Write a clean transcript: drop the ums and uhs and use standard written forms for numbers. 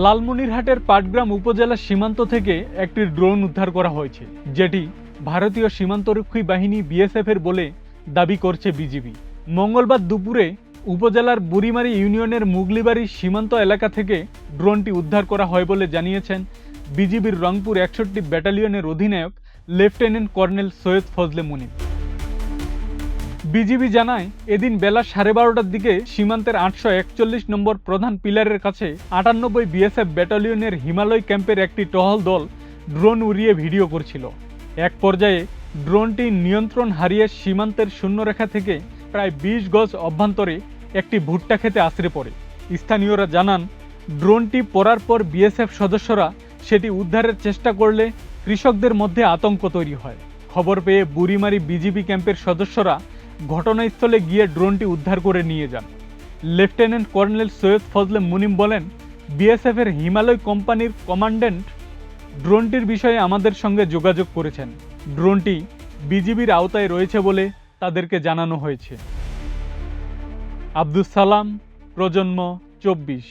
লালমনিরহাটের পাটগ্রাম উপজেলা সীমান্ত থেকে একটি ড্রোন উদ্ধার করা হয়েছে, যেটি ভারতীয় সীমান্তরক্ষী বাহিনী বিএসএফ এর বলে দাবি করছে বিজিবি। মঙ্গলবার দুপুরে উপজেলার বুড়িমারি ইউনিয়নের মুগলিবাড়ি সীমান্ত এলাকা থেকে ড্রোনটি উদ্ধার করা হয় বলে জানিয়েছেন বিজিবির রংপুর ৬১ ব্যাটালিয়নের অধিনায়ক লেফটেন্যান্ট কর্নেল সৈয়দ ফজলে মুনির। বিজিবি জানায়, এদিন বেলা 12:30টার দিকে সীমান্তের ৮৪১ নম্বর প্রধান পিলারের কাছে ৯৮ বিএসএফ ব্যাটালিয়নের হিমালয় ক্যাম্পের একটি টহল দল ড্রোন উড়িয়ে ভিডিও করছিল। এক পর্যায়ে ড্রোনটি নিয়ন্ত্রণ হারিয়ে সীমান্তের শূন্যরেখা থেকে প্রায় ২০ গজ অভ্যন্তরে একটি ভুট্টা খেতে আছড়ে পড়ে। স্থানীয়রা জানান, ড্রোনটি পড়ার পর বিএসএফ সদস্যরা সেটি উদ্ধারের চেষ্টা করলে কৃষকদের মধ্যে আতঙ্ক তৈরি হয়। খবর পেয়ে বুড়িমারি বিজিবি ক্যাম্পের সদস্যরা ঘটনাস্থলে গিয়ে ড্রোনটি উদ্ধার করে নিয়ে যান। লেফটেন্যান্ট কর্নেল সৈয়দ ফজলে মুনিম বলেন, বিএসএফ এর হিমালয় কোম্পানির কমান্ড্যান্ট ড্রোনটির বিষয়ে আমাদের সঙ্গে যোগাযোগ করেছেন। ড্রোনটি বিজিবির আওতায় রয়েছে বলে তাদেরকে জানানো হয়েছে। আব্দুস সালাম, প্রজন্ম ২৪।